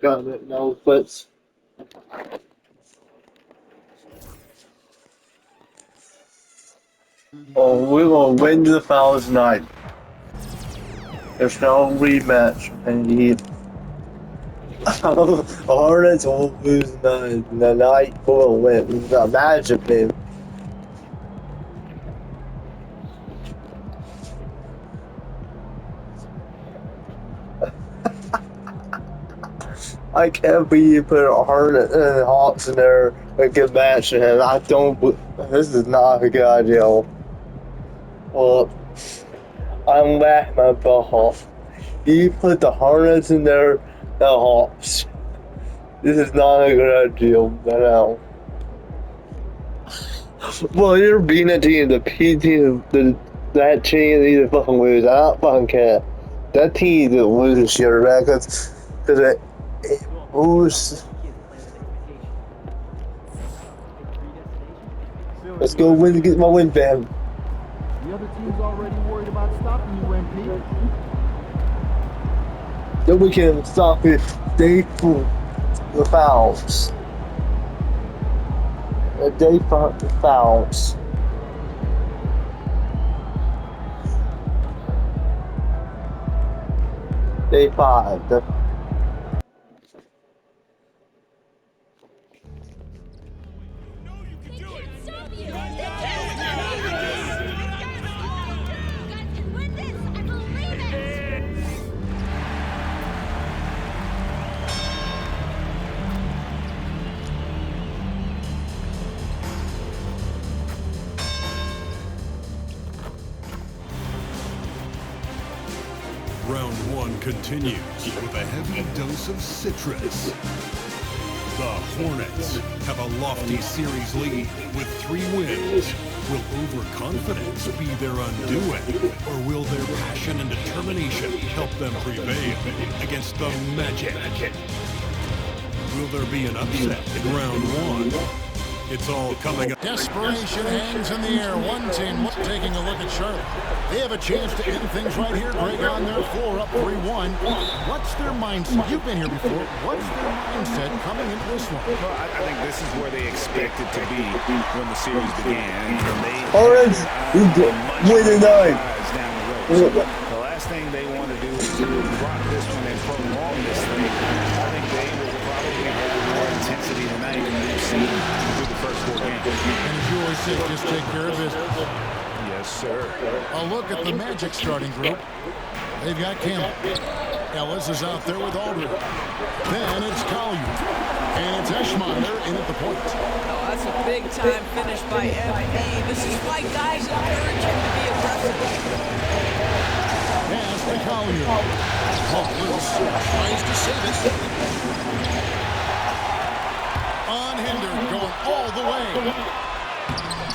Got it. No, but we will win the finals tonight. There's no rematch, and he Hornets will lose the night. Will win. The Magic game. I can't believe you put a Hornet and Hawks in there a good match, and I don't. This is not a good idea. Well, I'm laughing my butt off. You put the Hornets in there, the Hawks. This is not a good idea. No. Well, you're beating a team, the P team, that team needs to fucking lose. I don't fucking care. That team needs to lose this year, man, because it moves. Let's go win to get my win, fam. The other team's already worried about stopping you, MP. Then we can stop it. Day for the fouls. Day for the fouls. Day 5. Round 1 continues with a heavy dose of citrus. The Hornets have a lofty series lead with 3 wins. Will overconfidence be their undoing, or will their passion and determination help them prevail against the Magic? Will there be an upset in round 1? It's all coming up. Desperation hands in the air. One team taking a look at Charlotte. They have a chance to end things right here. Greg on their floor, up 3-1. What's their mindset? You've been here before. What's their mindset coming into this one? Well, I think this is where they expected to be when the series began. Hornets, we win tonight. The last thing they want to do is rock this one and prolong this thing. I think they will probably have more intensity tonight than we've seen through the first 4 games. And as you always say, just take care of business. Yes, sir. A look at the Magic starting group. They've got Campbell. Ellis is out there with Aldridge. Then it's Collier. And it's Eschmeyer in at the point. Oh, that's a big-time finish by MP. This is why guys encourage him to be aggressive. Pass to Collier. Caught loose. Tries to save it. Unhindered, going all the way.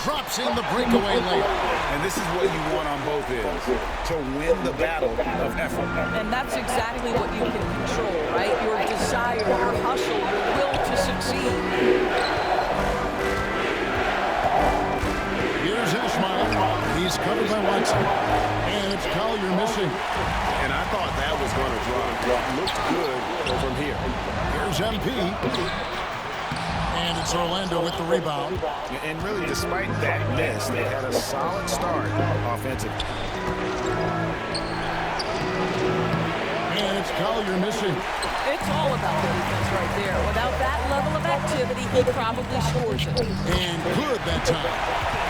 Drops in the breakaway layup. And this is what you want on both ends, to win the battle of effort. And that's exactly what you can control, right? Your desire, your hustle, your will to succeed. Here's Eschmeyer. He's covered by Watson. And it's Collier missing. And I thought that was going to drop. Looked good from here. Here's MP. And it's Orlando with the rebound. And really, despite that miss, they had a solid start offensively. And it's Collier missing. It's all about the defense right there. Without that level of activity, he probably scores it. And good that time.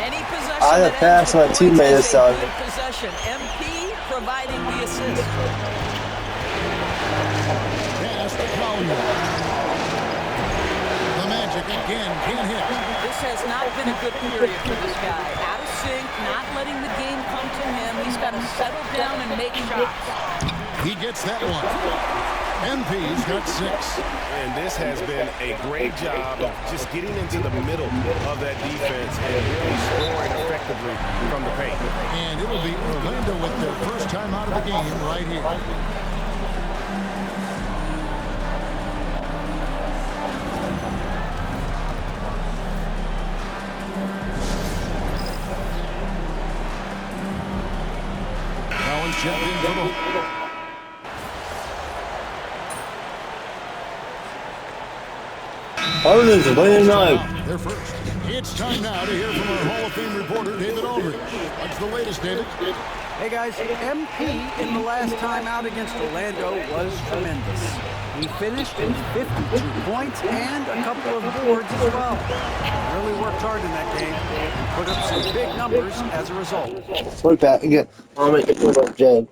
Any possession I had passed my teammate this time. Possession. MP providing the assist. Pass to Collier. Again, can't hit. This has not been a good period for this guy. Out of sync, not letting the game come to him. He's got to settle down and make shots. He gets that one. MP's got 6. And this has been a great job of just getting into the middle of that defense and really scoring effectively from the paint. And it'll be Orlando with their first time out of the game right here. Hornets winning night. They're first. It's time now to hear from our Hall of Fame reporter, David Aldridge. What's the latest, David? Hey guys, MP in the last time out against Orlando was tremendous. He finished with 52 points and a couple of boards as well. Really worked hard in that game and put up some big numbers as a result. Look back again. I'll make it look up, Jed.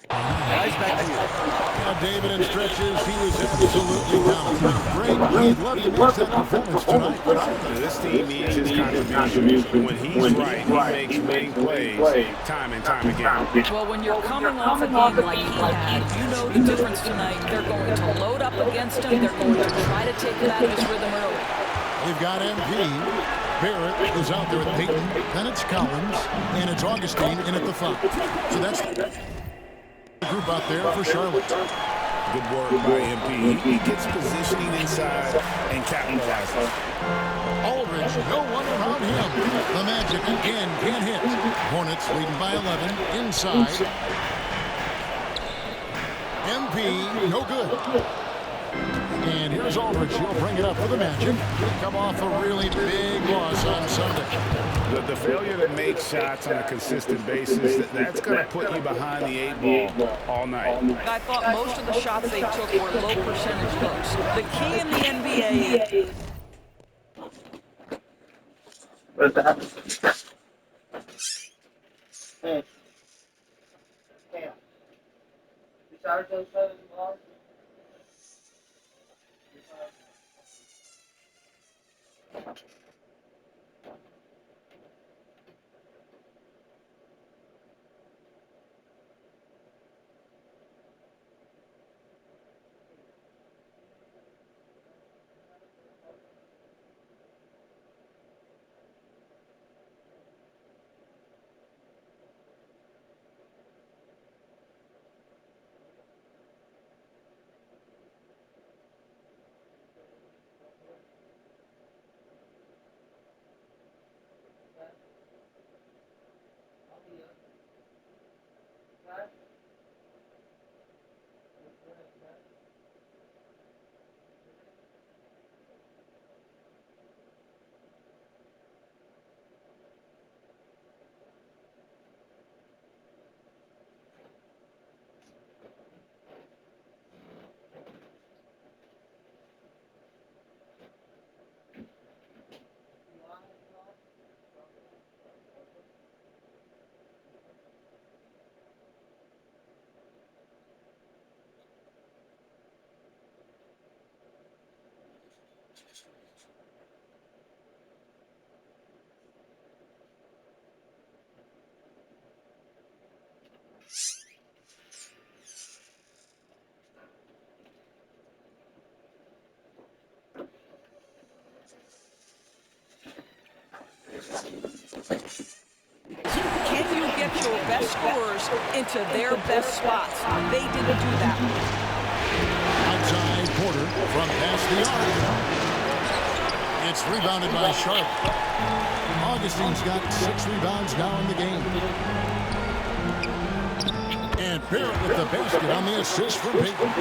Guys, back to you. Now, David, in stretches, he was absolutely dominant. Great. I'd love to miss that performance tonight. This team needs his contribution. When he's right, he makes big plays time and time again. Well, when you're coming off a game like he had, you know the difference tonight. They're going to load up against him. They're going to try to take it out of his rhythm early. We've got MP. Barrett is out there with Peyton. Then it's Collins. And it's Augustine in at the 5. So that's the group out there for Charlotte. Good work by MP. He gets positioning inside and capitalizes. Aldridge, no one around him. The Magic again can't hit. Hornets leading by 11 inside. MP, no good. And here's Aldridge. He'll bring it up for the Magic. Come off a really big loss on Sunday. The failure to make shots on a consistent basis, that's going to put you behind the 8 ball all night. I thought most of the shots they took were low percentage looks. The key in the NBA. What's that? Hey. Hey. You charge those photos tomorrow? Can you get your best scorers into their best spots? They didn't do that. from past the arc. It's rebounded by Sharp. Augustine's got 6 rebounds now in the game. And Barrett with the basket on the assist from Peyton.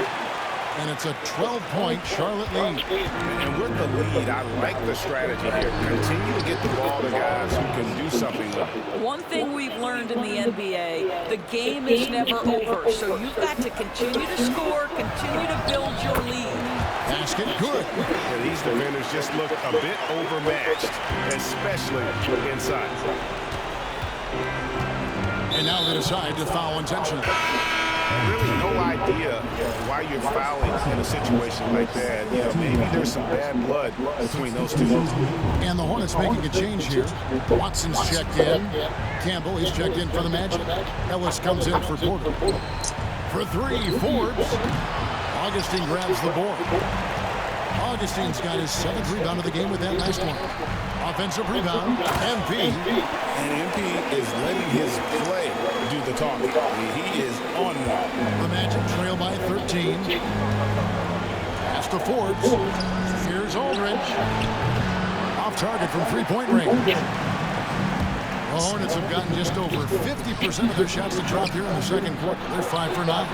And it's a 12-point Charlotte lead. And with the lead, I like the strategy here. Continue to get the ball to guys who can do something with it. One thing we've learned in the NBA, the game is never over. So you've got to continue to score, continue to build your lead. Basket good. And these defenders just look a bit overmatched, especially inside. And now they decide to foul intentionally. Really no idea why you're fouling in a situation like that. You know, maybe there's some bad blood between those two. And the Hornets making a change here. Watson's checked in. Campbell, he's checked in for the Magic. Ellis comes in for Porter. For 3, Forbes. Augustine grabs the board. Augustine's got his 7th rebound of the game with that last one. Offensive rebound, MP. And MP is letting his play do the talking. He is on one. The Magic trail by 13. Pass to Forbes. Here's Aldridge. Off target from 3-point range. The Hornets have gotten just over 50% of their shots to drop here in the second quarter. They're 5 for 9.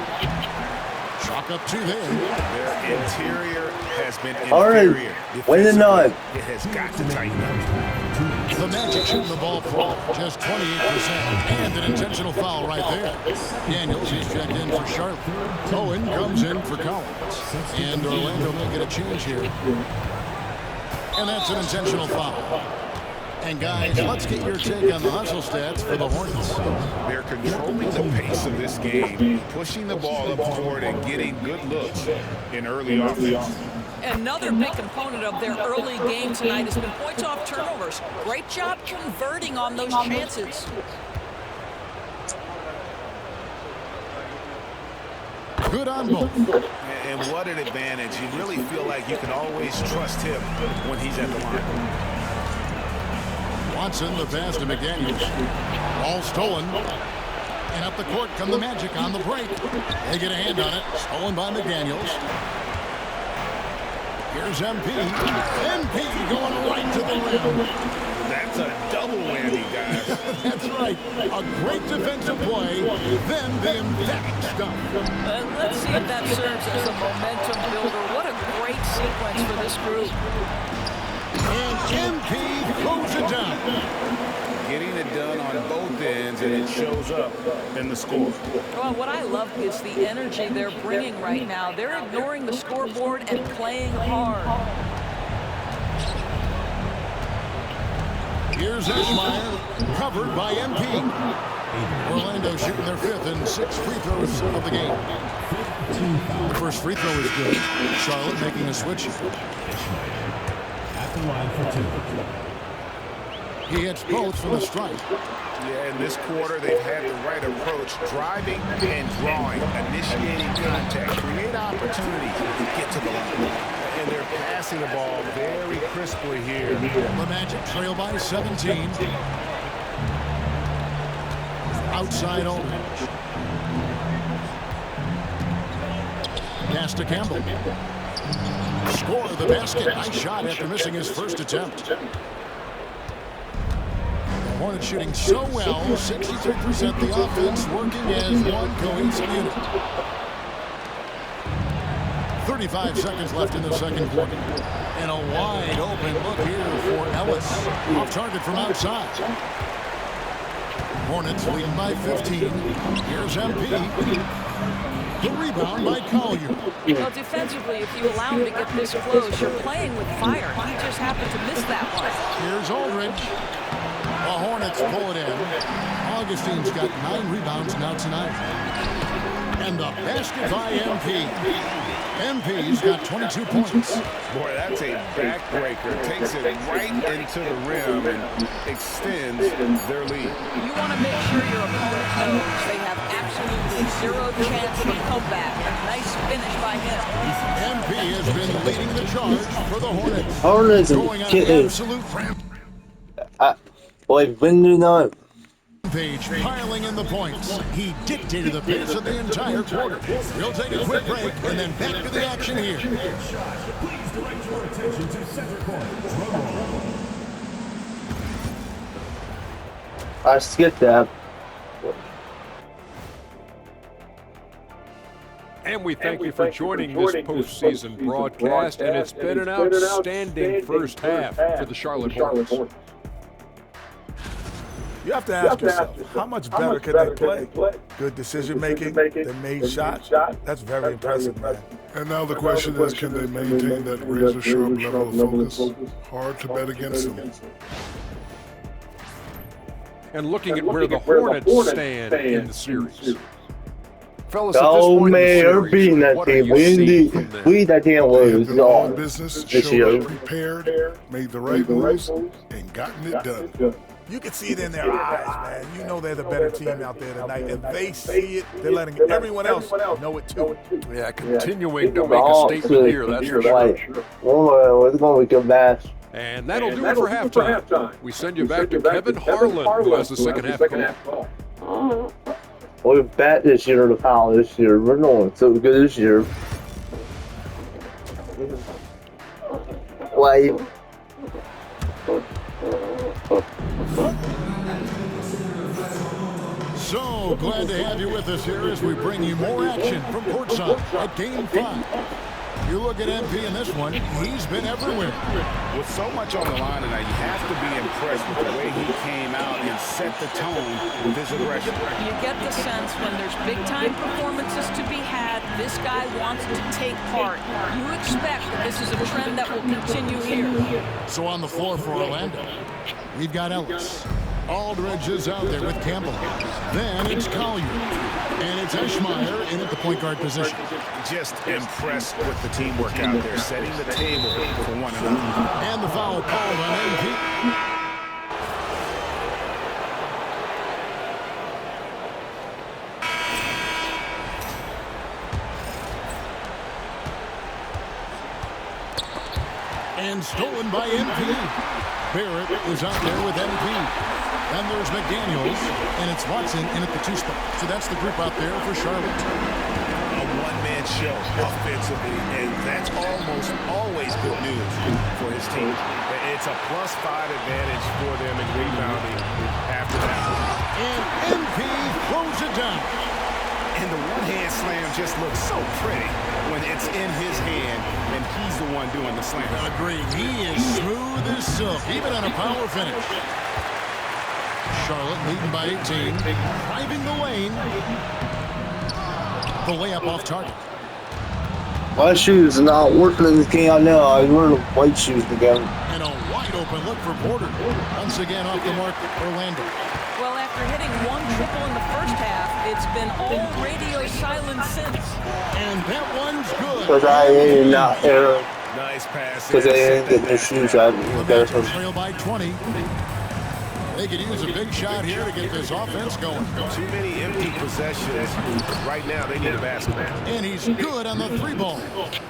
Chalk up 2 there. Their interior has been All right, inferior. win the night. It has got to tighten up. The Magic shooting the ball for just 28%. And an intentional foul right there. Daniels, he's checked in for Charlotte. Cohen comes in for Collins. And Orlando will get a change here. And that's an intentional foul. And guys, let's get your take on the hustle stats for the Hornets. They're controlling the pace of this game, pushing the ball up court and getting good looks in early offense. Another big component of their early game tonight has been points off turnovers. Great job converting on those chances. Good on both. And what an advantage. You really feel like you can always trust him when he's at the line. Watson, the pass to McDaniels. Ball stolen. And up the court come the Magic on the break. They get a hand on it. Stolen by McDaniels. Here's MP. MP going right to the rim. That's a double whammy, guys. That's right. A great defensive play. Then the emphatic stuff. Let's see if that serves as a momentum builder. What a great sequence for this group. And MP throws it down. Getting it done on both ends, and it shows up in the score. Well, what I love is the energy they're bringing right now. They're ignoring the scoreboard and playing hard. Here's Eschmeyer, covered by MP. Orlando shooting their 5th and 6th free throws of the game. The first free throw is good. Charlotte making a switch. At the line for 2. He hits both from the strike. Yeah, in this quarter, they've had the right approach, driving and drawing, initiating contact, create opportunities to get to the line. And they're passing the ball very crisply here. The Magic trail by 17. Outside Aldridge. Pass to Campbell. Score the basket. Nice shot after missing his first attempt. The Hornets shooting so well, 63% the offense working as one cohesive unit. 35 seconds left in the second quarter. And a wide open look here for Ellis. Off target from outside. Hornets leading by 15. Here's MP. The rebound by Collier. Well, defensively, if you allow him to get this close, you're playing with fire. He just happened to miss that one. Here's Aldridge. The Hornets pull it in. Augustine's got 9 rebounds now tonight. And the basket by MP. MP's got 22 points. Boy, that's a backbreaker. Takes it right into the rim and extends their lead. You want to make sure your opponent knows they have absolutely zero chance of a comeback. Nice finish by him. MP has been leading the charge for the Hornets. Hornets Going on an absolute ramp. Boy, win the night. Page piling in the points. He dictated the pace of the entire quarter. We'll take a quick break and then back to the action here. Please direct your attention to center court. Drum roll. I skipped that. And we thank you for joining this postseason broadcast, and it's been an outstanding first half for the Charlotte Hornets. You have to ask yourself, how much better can they play? Good decision-making, they made shots. That's very impressive, man. And now the question is, can they maintain that razor-sharp level of focus? Hard to bet against them. And looking at where the Hornets stand in the series. Fellas, at this Oh point man, in the they're series, beating that what are team. you We seeing from them? that team They have was been all on business, this showed year. up prepared, made the right moves, and gotten it done. You can see it in their eyes, man. You know they're the better team out there tonight. And they see it, they're letting everyone else know it too. Yeah, continuing to make a statement here, that's for sure. Oh, it's going to be a good match. And that'll do it for halftime. We send you back to Kevin Harlan, who has the second half call. We're back this year to foul this year. We're doing so good this year. Like, So glad to have you with us here as we bring you more action from courtside at Game 5. You look at MP in this one, he's been everywhere. With so much on the line tonight, you have to be impressed with the way he came out and set the tone with his aggression. You get the sense when there's big-time performances to be had, this guy wants to take part. You expect that this is a trend that will continue here. So on the floor for Orlando, we've got Ellis. Aldridge is out there with Campbell. Then it's Collier. And it's Eschmeyer in at the point guard position. Just impressed with the teamwork out there, setting the table for one another. And the foul called on MP. And stolen by MP. Barrett is out there with MP. And there's McDaniels, and it's Watson in at the 2 spot. So that's the group out there for Charlotte. A one-man show offensively, and that's almost always good news for his team. It's a +5 advantage for them in rebounding after that. And MP throws it down. And the one-hand slam just looks so pretty when it's in his hand, and he's the one doing the slam. Agreed. He is smooth as silk, even on a power finish. Charlotte leading by 18, driving the lane. The layup off target. my shoes are not working in this game. I know. I'm wearing white shoes again. And a wide open look for Porter. Once again off the mark, Orlando. Well, after hitting one triple in the first half, it's been all radio silence since. And that one's good. Because I ain't not here. Nice pass. Because I ain't getting the shoes out. The trail by 20. They could use a big shot here to get this offense going. Too many empty possessions. Right now, they need a basket. And he's good on the 3-ball.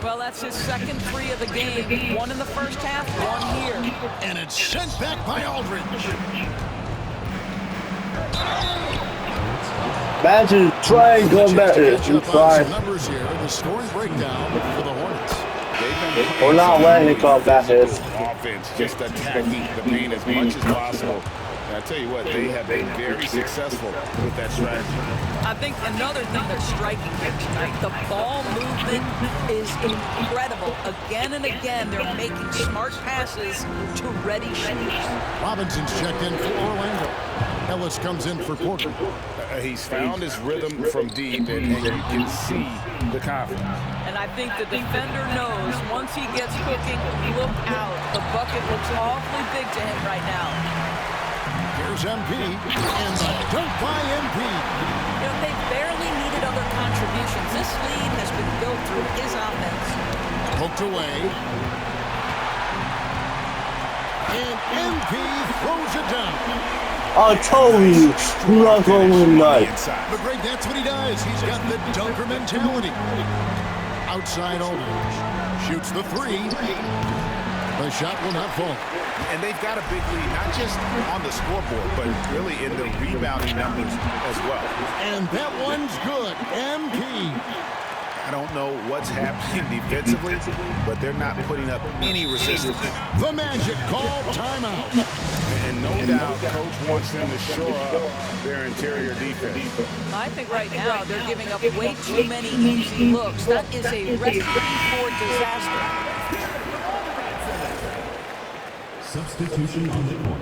Well, that's his second 3 of the game. One in the first half, one here. And it's sent back by Aldridge. Imagine trying to come back here. You try. Numbers here. The scoring breakdown for the Hornets. We're not letting it come back here. Offense, just attacking the paint as much as possible. And I tell you what, they have been very successful with that strategy. I think another thing that's striking here tonight, the ball movement is incredible. Again and again, they're making smart passes to ready shooters. Robinson's checked in for Orlando. Ellis comes in for Porter. He's found his rhythm from deep, and you can see the confidence. And I think the defender knows once he gets cooking, look out. The bucket looks awfully big to him right now. Here's MP, and the dunk by MP. You know, they barely needed other contributions. This lead has been built through his offense. Poked away. And MP throws it down. I told you, you're not going to win tonight. But Greg, that's what he does. He's got the dunker mentality. Outside Aldridge. Shoots the 3. The shot will not fall. And they've got a big lead, not just on the scoreboard, but really in the rebounding numbers as well. And that one's good. MP. I don't know what's happening defensively, but they're not putting up any resistance. The Magic call timeout. And no doubt, Coach wants them to shore up their interior defense. I think right now they're giving up way too many easy looks. That is a recipe for disaster. Substitution on the court.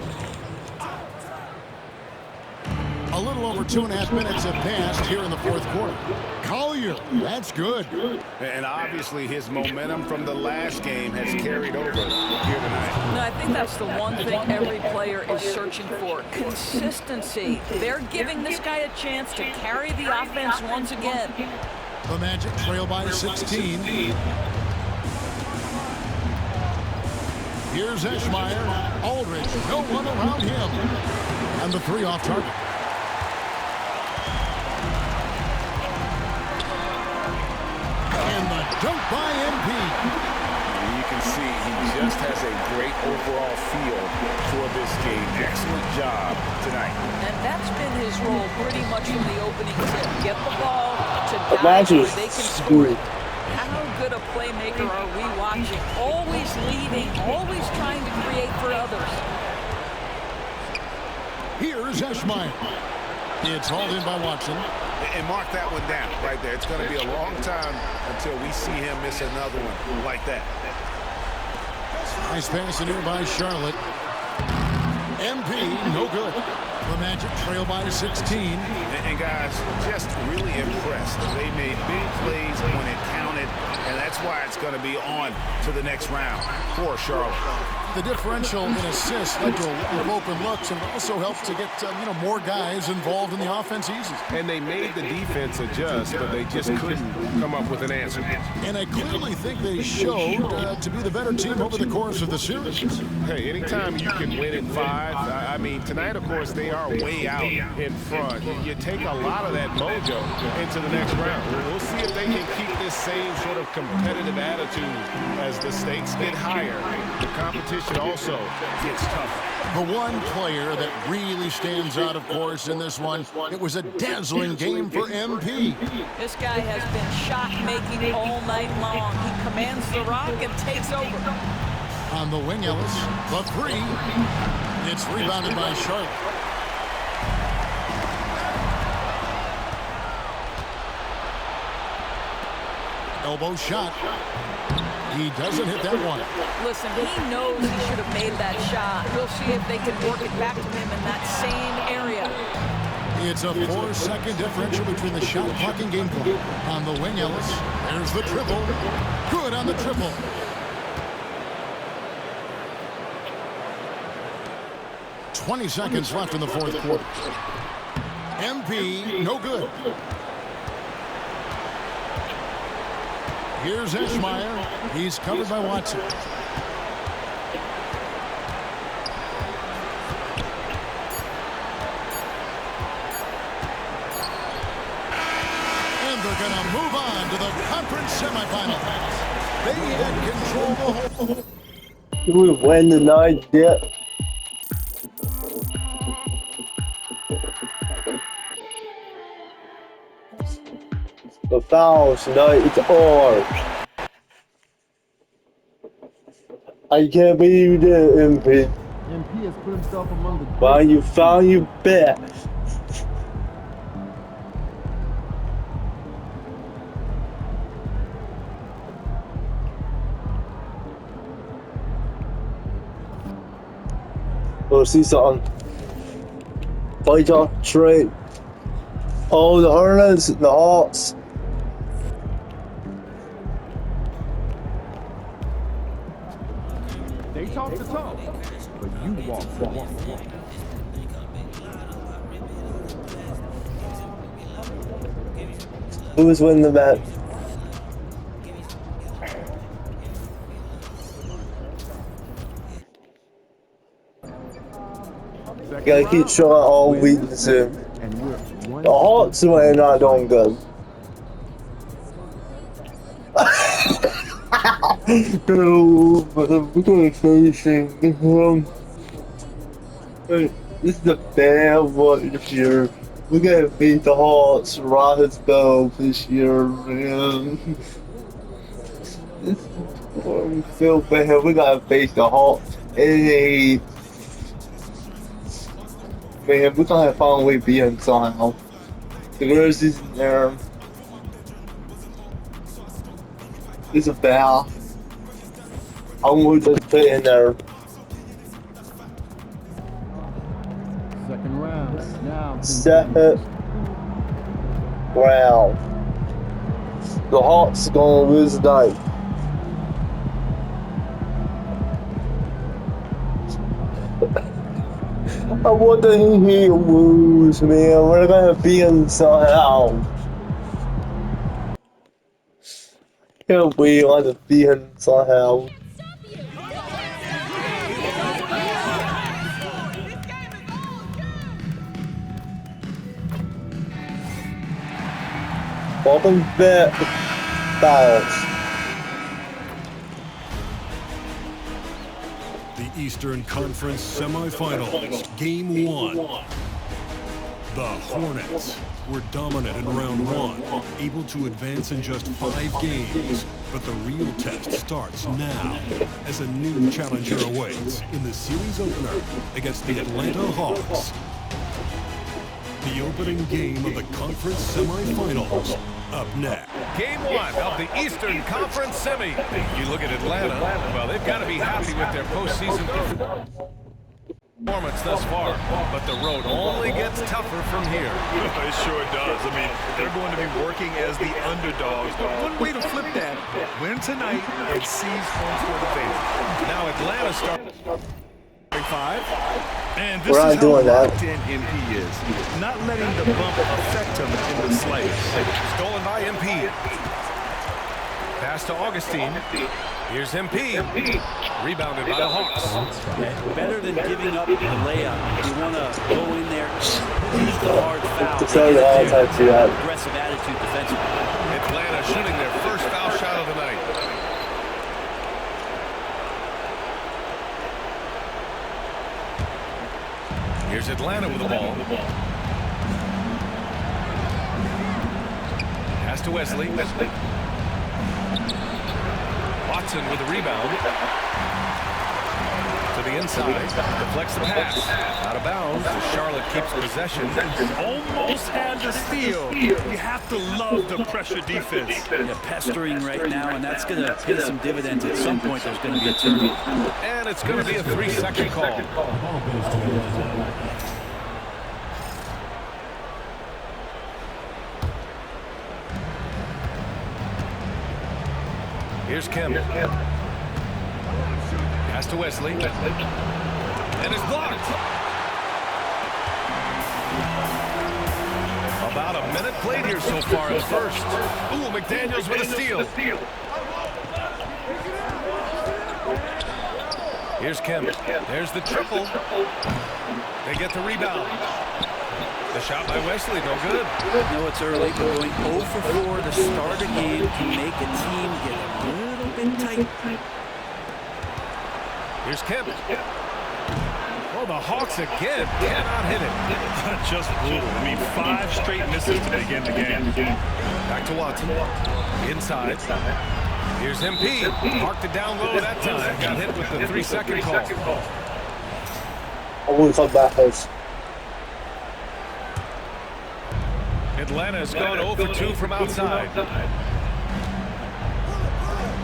A little over 2.5 minutes have passed here in the fourth quarter. Collier, that's good. And obviously his momentum from the last game has carried over here tonight. No, I think that's the one thing every player is searching for. Consistency. They're giving this guy a chance to carry the offense once again. The Magic trail by 16. Here's Eschmeyer. Aldridge, no one around him. And the three off target. And the dunk by MP. You can see he just has a great overall feel for this game. Excellent job tonight. And that's been his role pretty much from the opening tip. Get the ball to guys Magic where they can score it. How good a playmaker are we watching? Always leading, always trying to create for others. Here's Eschmeyer. It's hauled in by Watson. And mark that one down right there. It's going to be a long time until we see him miss another one like that. Nice pass in here by Charlotte. MP, no good. The Magic trail by 16. And guys, just really impressed. They made big plays when it counted, and that's why it's going to be on to the next round for Charlotte. The differential in assists led to a lot of open looks and also helped to get more guys involved in the offense easy. And they made the defense adjust, but they just couldn't come up with an answer. And I clearly think they showed to be the better team over the course of the series. Hey, anytime you can win in 5, I mean, tonight, of course, they are way out in front. You take a lot of that mojo into the next round. We'll see if they can keep this same sort of competitive attitude as the stakes get higher. The competition also gets tougher. The one player that really stands out, of course, in this one, it was a dazzling game for MP. This guy has been shot-making all night long. He commands the rock and takes over. On the wing, Ellis, the three. It's rebounded by Charlotte. Elbow shot. He doesn't hit that one. Listen, he knows he should have made that shot. We'll see if they can work it back to him in that same area. It's a 4-second differential between the shot clock and game clock. On the wing, Ellis. There's the triple. Good on the triple. .20 seconds left in the fourth quarter. MP, no good. Here's Eschmeyer. He's covered by Watson. And they're going to move on to the conference semifinals. They had control the whole. Do we win tonight yet? The fouls tonight, it's ours. I can't believe it, MP. MP has put himself among the Why you found you best? We'll see something. Fighter, trade. Oh, the Hornets, the Hawks. They talk the talk, but you walk the walk. Who is winning the match? Gotta keep showing all weaknesses. The Hawks are not doing good. So, we're going to facing this is a bad one this year. We're gonna beat the Hawks right as well this year, man. This is feel bad. We gotta face the Hawks and man, we're gonna find a way to beat them somehow. The girls is in there. It's a foul. I'm going to just put it in there. Second round. Now. Second round. The Hawks are gonna lose tonight. I want to hear lose, man. We're gonna beat them somehow. Can't we want to beat him somehow? Welcome back, Styles. The Eastern Conference Semifinals, Game 1. The Hornets were dominant in round 1, able to advance in just 5 games. But the real test starts now as a new challenger awaits in the series opener against the Atlanta Hawks. The opening game of the conference semifinals up next. Game 1 of the Eastern Conference Semi. You look at Atlanta, well, they've got to be happy with their postseason performance thus far, but the road only gets tougher from here. It sure does. I mean, they're going to be working as the underdogs. But one way to flip that, win tonight and seize home court advantage. Now Atlanta starts 5. And this is how locked in MP is. Not letting the bump affect him in the slightest. Stolen by MP. Pass to Augustine. Here's MP. Rebounded by the Hawks. Better than giving up the layup. You want to go in there, use the hard foul. Aggressive attitude defensively. Atlanta shooting their first foul shot of the night. Here's Atlanta with the ball. Pass to Wesley. Watson with the rebound. To the inside. Deflects the pass. Out of bounds. Charlotte keeps possession. Almost had the steal. You have to love the pressure defense. Yeah, pestering right now, and that's going to pay some dividends. At some point, there's going to be a turnover. And it's going to be a 3-second call. Here's Kim. Pass to Wesley. And it's blocked. About a minute played here so far in the first. Ooh, McDaniels with a steal. Here's Kim. There's the triple. They get the rebound. The shot by Wesley, no good. I know it's early, but going 0 for 4 to start a game can make a team get a little bit tight. Here's Kim. Oh, the Hawks again cannot hit it. Just brutal. I mean, 5 straight misses to begin the game. Back to Watson. Inside. Here's MP. Marked it down low that time. Got hit with the 3-second call. I want to talk about this. Atlanta has gone 0 for 2 from outside.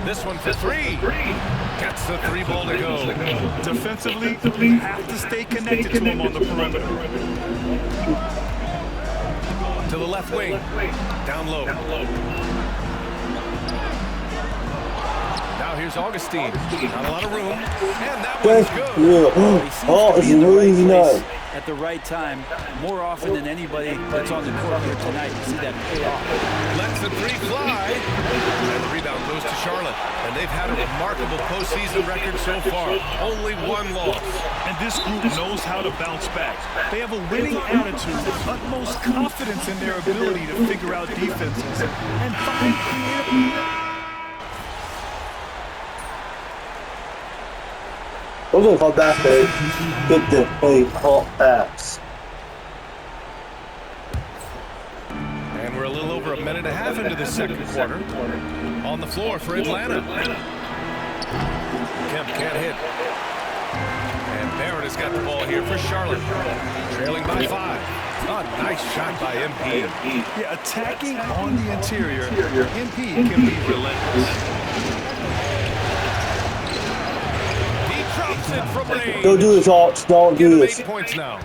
This one for 3. Gets the 3 ball to go. Defensively, you have to stay connected to him on the perimeter. To the left wing. Down low. Now here's Augustine. Not a lot of room. And that one's good. Oh, it's really nice. At the right time, more often than anybody that's on the court here tonight. You see that pay off. Lets the 3 fly. And the rebound goes to Charlotte. And they've had a remarkable postseason record so far. Only 1 loss. And this group knows how to bounce back. They have a winning attitude, utmost confidence in their ability to figure out defenses and find creative. We're gonna come back and get the big hot apps. And we're a little over a minute and a half into the second quarter. On the floor for Atlanta. Kemp can't hit. And Barrett has got the ball here for Charlotte. Trailing by 5. Oh, nice shot by MP. Yeah, attacking on the interior, MP can be relentless. He drops it from range. Don't do this, Hawks. Don't do this. 8 points now.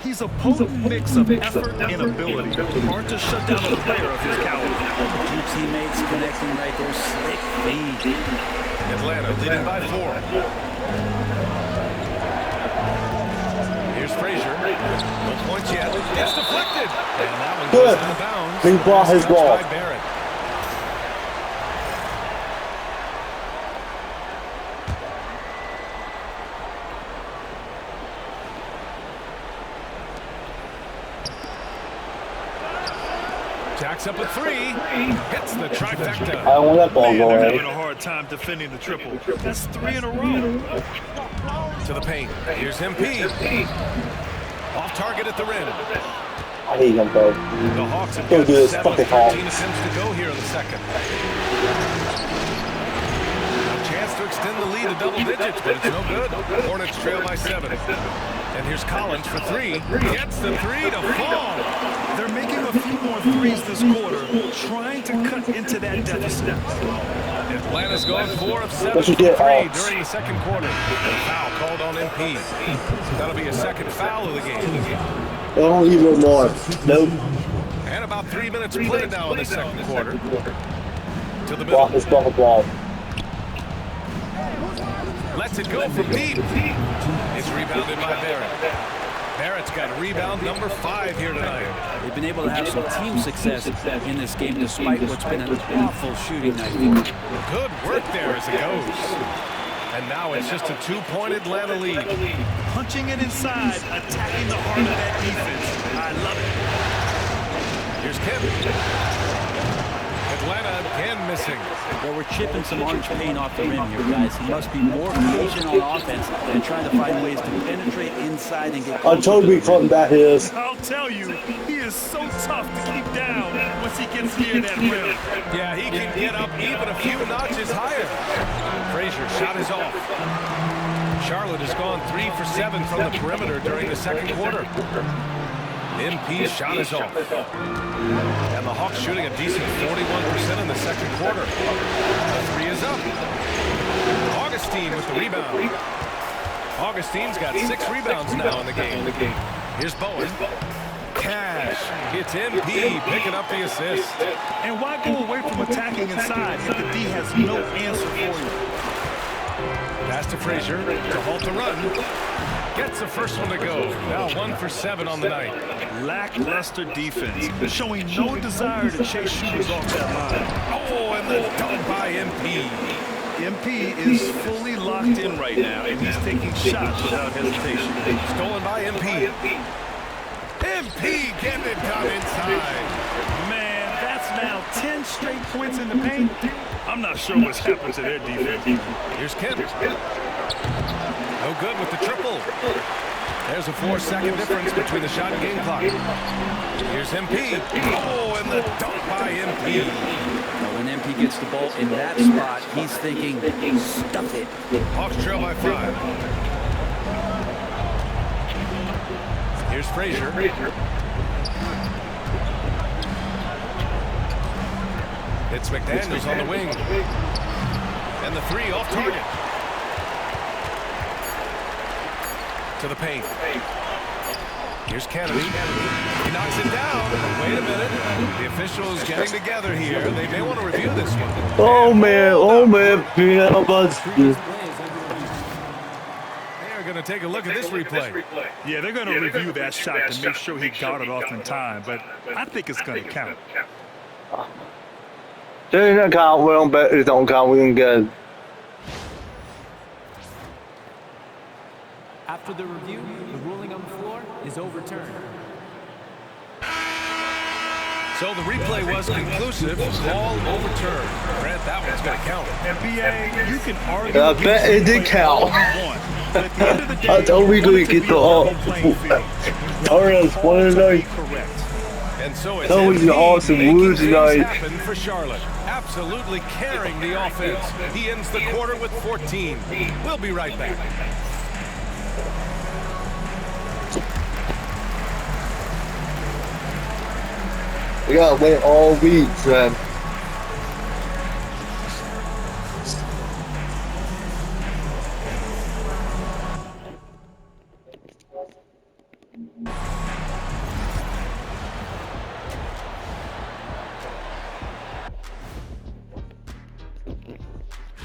He's a potent mix of effort and ability. Hard to shut down a player of his caliber. Two teammates connecting right there. Slick feed. Atlanta leading by 4. Here's Frazier. No points yet. It's deflected. And that one goes out of bounds. He brought his ball. By Barrett. Jacks up a 3. Hits the trifecta. I don't want that ball Man, going. they're having a hard time defending the triple. That's 3 in a row. To the paint. Here's MP. Off target at the rim. I hate him, bro. The Hawks have Don't got do this, 7 fucking of 13 Hawks. attempts to go here in the second. A chance to extend the lead to double digits, but it's no good. Hornets trail by 7. And here's Collins for 3. Gets the 3 to fall. They're making a few more threes this quarter, trying to cut into that deficit. Atlanta's gone 4 of 7 What you from get, 3 Hawks? during the second quarter. Foul called on MP. That'll be a second foul of the game. Don't even more. Nope. And about 3 minutes played now in the second quarter. To the Block middle. this ball. Lets it go from deep. It's rebounded by Barrett. Barrett's got rebound number 5 here tonight. They've been able to have some team success in this game despite what's been an awful shooting night for them. Good work there as it goes. And now it's just a 2-point Atlanta lead. Punching it inside, attacking the heart of that defense. I love it. Here's Kemp. Atlanta again missing. Well, we're chipping some orange paint off the rim here, guys. He must be more patient on offense and trying to find ways to penetrate inside and get I told you cutting back his. I'll tell you, he is so tough to keep down once he gets near that rim. Yeah, he can get up even a few notches higher. Frazier shot is off. Charlotte has gone 3 for 7 from the perimeter during the second quarter. MP's shot is off. And the Hawks shooting a decent 41% in the second quarter. The 3 is up. Augustine with the rebound. Augustine's got 6 rebounds now in the game. Here's Bowen. Cash. It's MP picking up the assist. And why go away from attacking inside if the D has no answer for you? Pass to Frazier to halt the run. Gets the first one to go. Now 1 for 7 on the night. Lackluster defense, showing no desire to chase shooters off that line. Oh, and the dunk by MP. MP is fully locked in right now, and he's taking shots without hesitation. Stolen by MP. MP getting it done inside. Man, that's now 10 straight points in the paint. I'm not sure what's happened to their defense. Here's Kemp. No good with the triple. There's a 4-second difference between the shot and game clock. Here's MP. Oh, and the dunk by MP. Now, when MP gets the ball in that spot, he's thinking, stuff it. Hawks trail by 5. Here's Frazier. It's McDaniels on the wing. And the 3 off target. To the paint. Here's Kennedy. He knocks it down. Wait a minute. The officials getting together here. They may want to review this one. Oh man. Yeah, They're going to take a look at this replay. Yeah, they're going to review that shot to make sure he got it off in time, but I think it's going to count. This don't count. We don't bet. It don't count. We can get. After the review, the ruling on the floor is overturned. So the replay was conclusive. All overturned. Grant, that one's going to count. NBA, you can argue. I bet it did count. all you want. But at the end of the day, I thought we could get the Hornets one tonight. And so it's That was an awesome making move things tonight. happen for Charlotte. Absolutely carrying the offense. He ends the quarter with 14. We'll be right back. We gotta wait all week, man.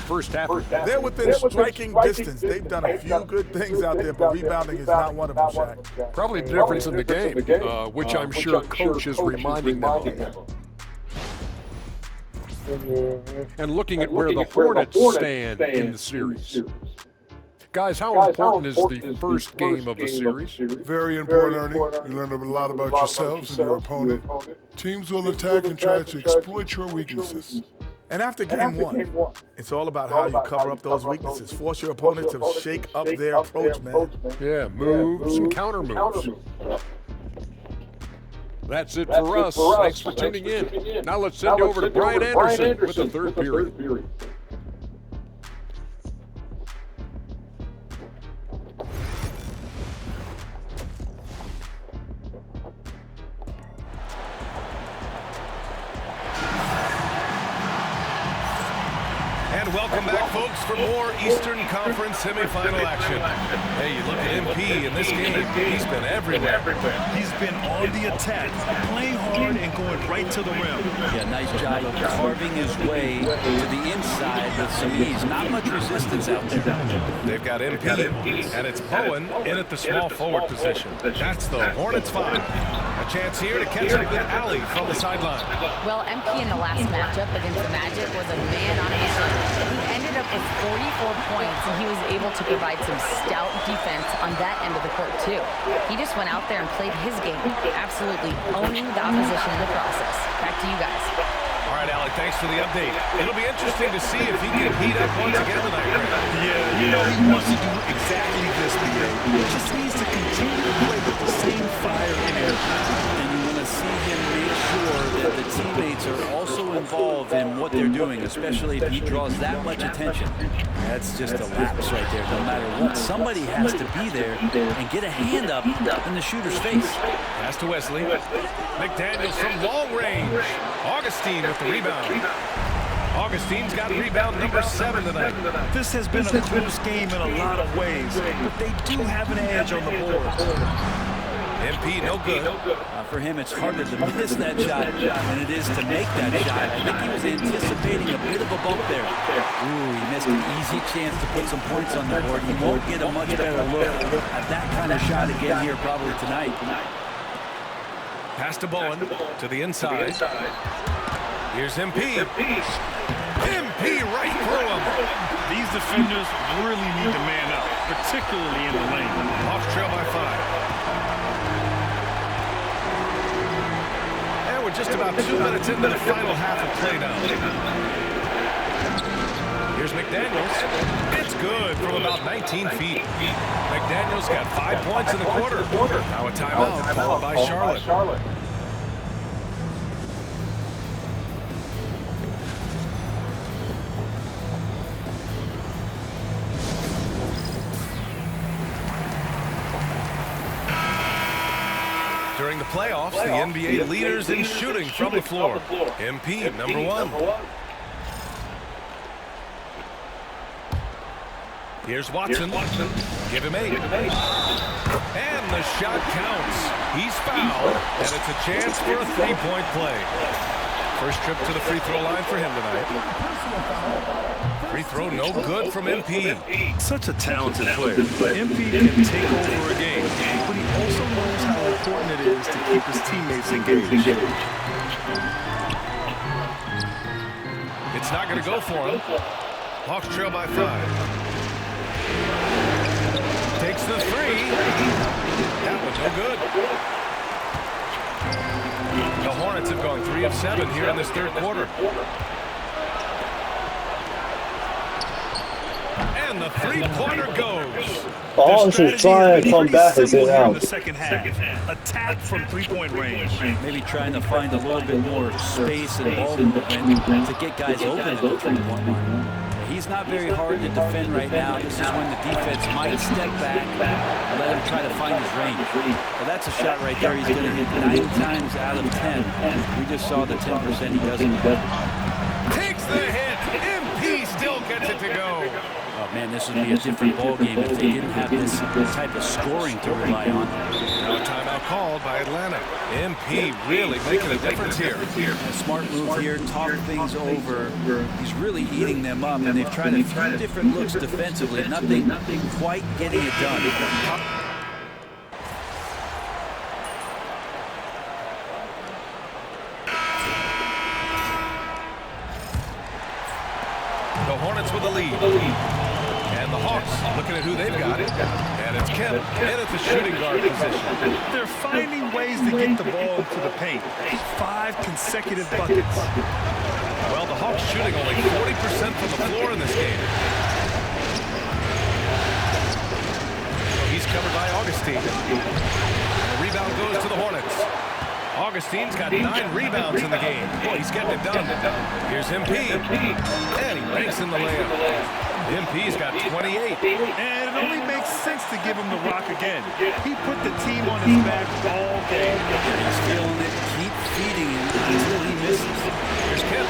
First half. They're within striking distance. They've done a few good things out there, but rebounding is not one of them, Shaq. Probably the difference in the game, which I'm sure coach is reminding them of. And looking at where the Hornets stand in the series. Guys, how important is the first game of the series? Very important, Ernie. You learn a lot about yourselves and your opponent. Teams will attack and try to exploit your weaknesses. And after game one, it's all about how you cover up those weaknesses. Force your opponent to shake up their approach, man. Yeah, moves and counter moves. That's it for us. Thanks for tuning in. Now let's send you over to Brian Anderson with the third period. Welcome back, folks, for more Eastern Conference semifinal action. Hey, you look at MP in this game, he's been everywhere. He's been on the attack, playing hard and going right to the rim. Yeah, nice job of carving his way to the inside with some ease. Not much resistance out there. They've got MP, and it's Bowen in at the small forward position. That's the Hornets 5. A chance here to catch up with Allie from the sideline. Well, MP in the last matchup against the Magic was a man on his own. He ended up with 44 points, and he was able to provide some stout defense on that end of the court, too. He just went out there and played his game, absolutely owning the opposition in the process. Back to you guys. All right, Allie, thanks for the update. It'll be interesting to see if he can heat up once again tonight. Yeah, you know he wants to do exactly this, BA. He just needs to continue to play with the same fire and energy. And you want to see him make sure that the teammates are also involved in what they're doing, especially if he draws that much attention. That's just a lapse right there. No matter what, somebody has to be there and get a hand up in the shooter's face. Pass to Wesley. McDaniels from long range. Augustine with the rebound. Augustine's got rebound number 7 tonight. This has been a close game in a lot of ways, but they do have an edge on the board. MP, no good. For him, it's harder to miss that shot than it is to make that shot. I think he was anticipating a bit of a bump there. Ooh, he missed an easy chance to put some points on the board. He won't get a much better look at that kind of shot again here probably tonight. Pass to Bowen to the inside. Here's MP. MP right through him. These defenders really need to man up, particularly in the lane. Hawks trail by 5. And we're just about 2 minutes into the final half of play now. Here's McDaniels. It's good from about 19 feet. McDaniels got 5 points in the quarter. Now a timeout called by Charlotte. During the playoffs, the NBA leaders in shooting from the floor. MP, number 1. Here's Watson. Give him 8. And the shot counts. He's fouled, and it's a chance for a 3-point play. First trip to the free throw line for him tonight. Free throw no good from MP. Such a talented player. MP can take over a game, but he also knows how important it is to keep his teammates engaged. It's not going to go for him. Hawks trail by 5. Takes the 3. That was no good. The Hornets have gone 3 of 7 here in this third quarter. And the three-pointer goes. The Hawks are trying to come back and get out. In the second half, attack from three-point range. Maybe trying to find a little bit more space and ball movement to get guys open at the three-point line. He's not very hard to defend right now. This is when the defense might step back and let him try to find his range. Well, that's a shot right there. He's going to hit 9 times out of 10. We just saw the 10% he doesn't. Takes the hit. MP still gets it to go. Oh, man, this would be a different ball game if they didn't have this type of scoring to rely on. Now a timeout called by Atlanta. MP really making a difference here. A smart move here, talk things over. He's really eating them up, and they've tried a few different looks defensively. Nothing quite getting it done. The Hornets with the lead. And the Hawks looking at who they've got. And it's Kemp in at the shooting guard position. They're finding ways to get the ball into the paint. 5 consecutive buckets. Well, the Hawks shooting only 40% from the floor in this game. So he's covered by Augustine. The rebound goes to the Hornets. Augustine's got 9 rebounds in the game. Boy, he's getting it done. Here's MP. And he makes in the layup. MP's got 28. And it only makes sense to give him the rock again. He put the team on his back all game. He's feeling it. Keep feeding him until he misses. Here's Kemp.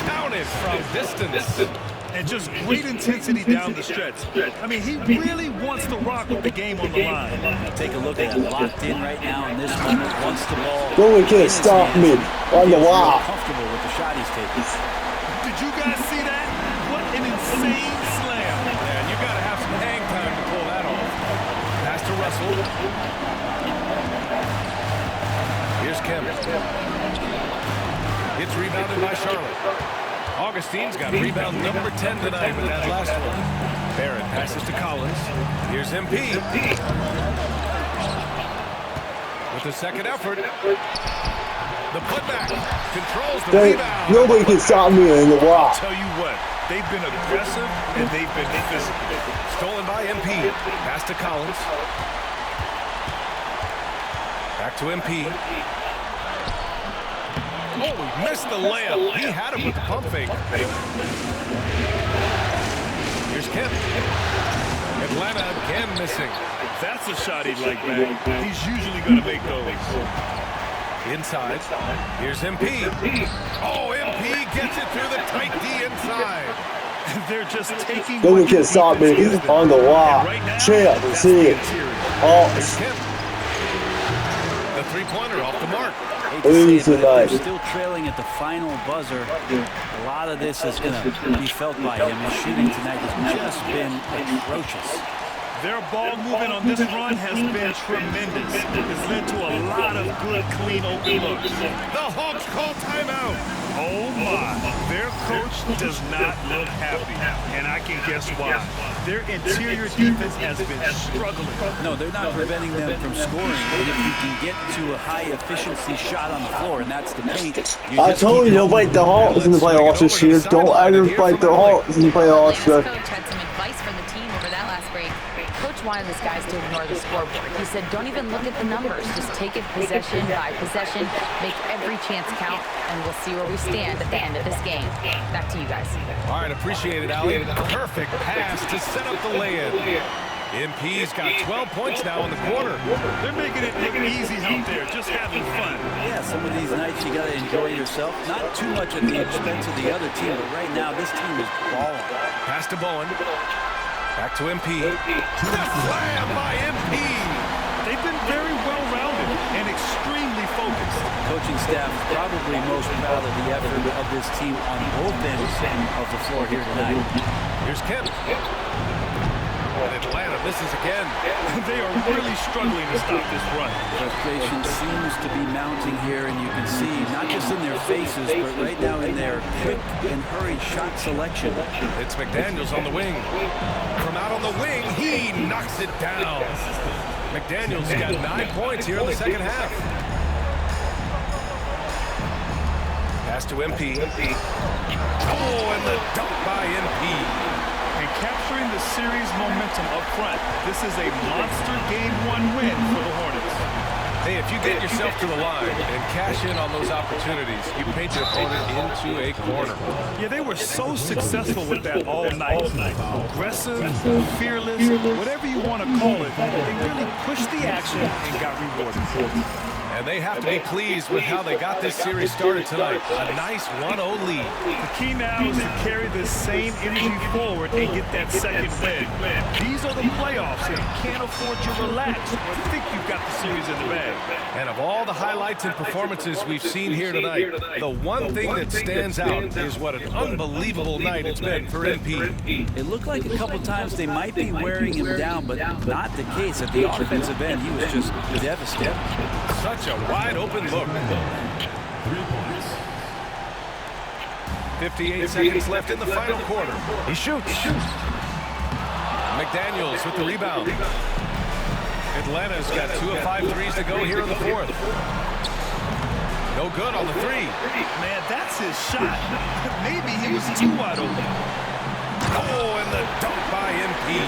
Counted from distance. And just great intensity down the stretch. I mean, he really wants to rock with the game on the line. Take a look at it. Locked in right now in this moment. Wants the ball. No one can stop me on the wall. Comfortable with the shot he's taking. Did you guys see that? What an insane slam. And you got to have some hang time to pull that off. Pass to Russell. Here's Kemp. It's rebounded by Charlotte. Augustine's got rebound number 10 tonight with that last one. Barrett passes to Collins. Here's MP. With the second effort. The putback. Controls the rebound. Nobody can stop me in the wall. I'll tell you what. They've been aggressive and they've been physical. Stolen by MP. Pass to Collins. Back to MP. Oh, he missed the layup. He had him with the pump fake. Here's Kemp. Atlanta again missing. That's a shot he'd like back. He's usually going to make those. Inside. Here's MP. Oh, MP gets it through the tight D inside. They're just taking. No one can stop me on the wall. Champ, see it. Here's Kemp. The three-pointer off the mark. They're still trailing at the final buzzer. A lot of this is going to be felt by him. His shooting tonight has just been atrocious. Their ball movement on this run has been tremendous. It's led to a lot of good, clean, open looks. The Hawks call timeout. Oh, my. Their coach does not look happy, and I can guess why. Their interior defense has been struggling. No, they're not preventing them from scoring. And if you can get to a high-efficiency shot on the floor, and that's the paint. I told you, don't fight the Hawks in the playoffs this year. Don't ever fight the Hawks in the playoffs. Coach had some advice for the team over that last break. Coach wanted his guys to ignore the scoreboard. He said, don't even look at the numbers. Just take it possession by possession, make every chance count, and we'll see where we stand at the end of this game. Back to you guys. All right, appreciate it, Allie. Perfect pass to set up the lay-in. MP's got 12 points now in the quarter. They're making it look easy out there, just having fun. Yeah, some of these nights you got to enjoy yourself. Not too much at the expense of the other team, but right now this team is balling. Pass to Bowen. Back to MP. The slam by MP. They've been very well-rounded and extremely focused. Coaching staff is probably most proud of the effort of this team on both ends of the floor here tonight. Here's Kemp. And Atlanta misses again. They are really struggling to stop this run. Frustration seems to be mounting here, and you can see, not just in their faces, but right now in their quick and hurried shot selection. It's McDaniels on the wing. From out on the wing, he knocks it down. McDaniels got 9 points here in the second half. Pass to MP. Oh, and the dunk by MP. And capturing the series momentum up front. This is a monster Game 1 win for the Hornets. Hey, if you get yourself to the line and cash in on those opportunities, you paint your opponent into a corner. Yeah, they were so successful with that all night. Aggressive, fearless, whatever you want to call it. They really pushed the action and got rewarded. And they have to be pleased with how they got this series started tonight. A nice 1-0 lead. The key now is to carry this same energy forward and get that second win. These are the playoffs, and you can't afford to relax or think you've got the series in the bag. And of all the highlights and performances we've seen here tonight, the one thing that stands out is what an unbelievable night it's been for MP. It looked like a couple times they might be wearing him down, but not the case. At the offensive end, he was just devastated. Such a wide open look. 58 seconds left in the final quarter. He shoots. McDaniels with the rebound. Atlanta's got 2 of 5 threes to go here in the fourth. No good on the three. Man, that's his shot. Maybe he was too wide open. Oh, and the dunk by MP.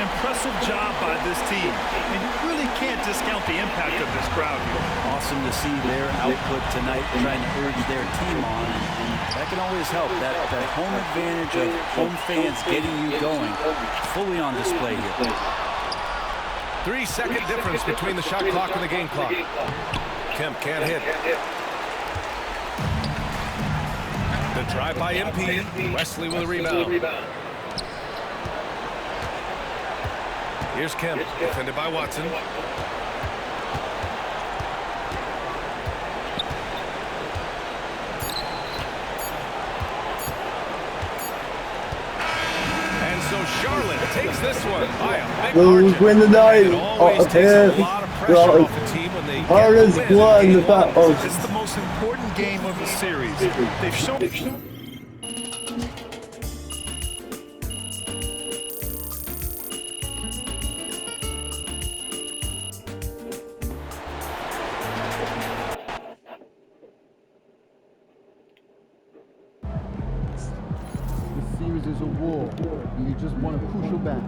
Impressive job by this team. And you really can't discount the impact of this crowd here. Awesome to see their output tonight, trying to urge their team on. And that can always help. That home advantage of home fans getting you going, fully on display here. 3-second difference between the shot clock and the game clock. Kemp can't hit. The drive by MP. Wesley with a rebound. Here's Kemp, defended by Watson. And so Charlotte takes this one by a big margin. Win the night. It always takes a lot of pressure off a team when they Hardest get the win one. in game one. It's the most important game of the series. They've shown... This series is a war, and you just want a crucial battle.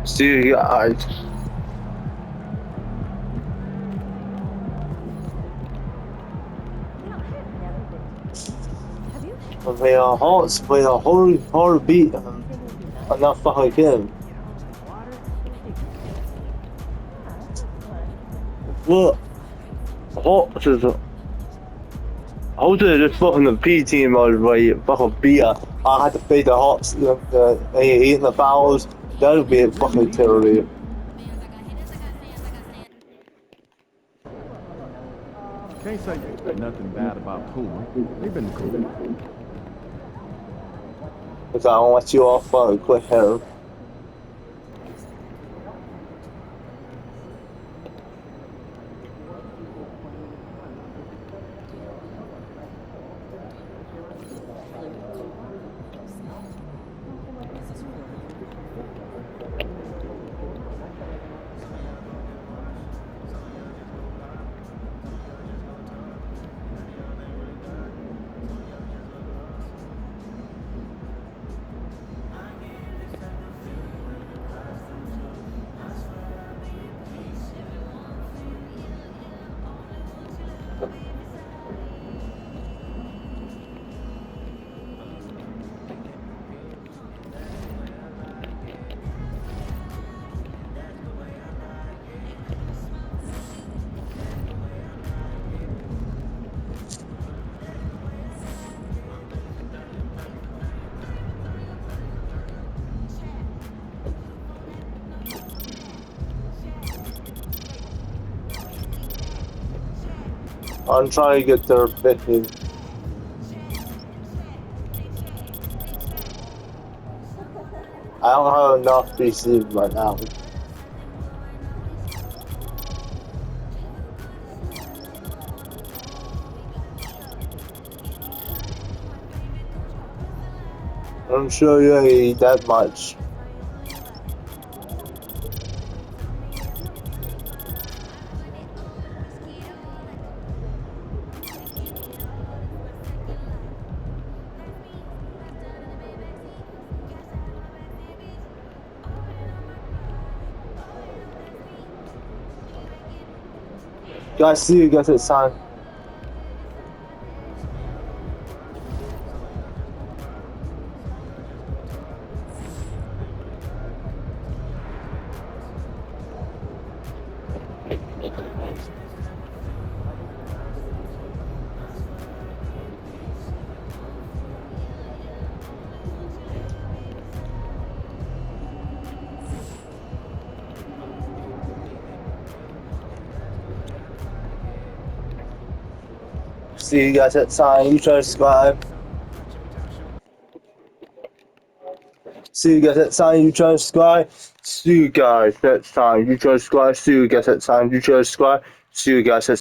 See you guys. Their hearts with a hard beat and not fucking kidding. What? Hawks is I was just fucking the P team already fucking beat her. I had to beat the Hawks eating the fouls. That would be fucking terrible. Can't say nothing bad about Puma. They've been cool. Because I don't want you all fucking quick hair. I'm trying to get there 15. I don't have enough PC right now. I'm sure you eat that much. Guys, see you guys at time. See you guys at time. You try to subscribe. See you guys at time. You try to subscribe. See you guys at time. You try to subscribe. See you guys at time. You try to subscribe. See you guys at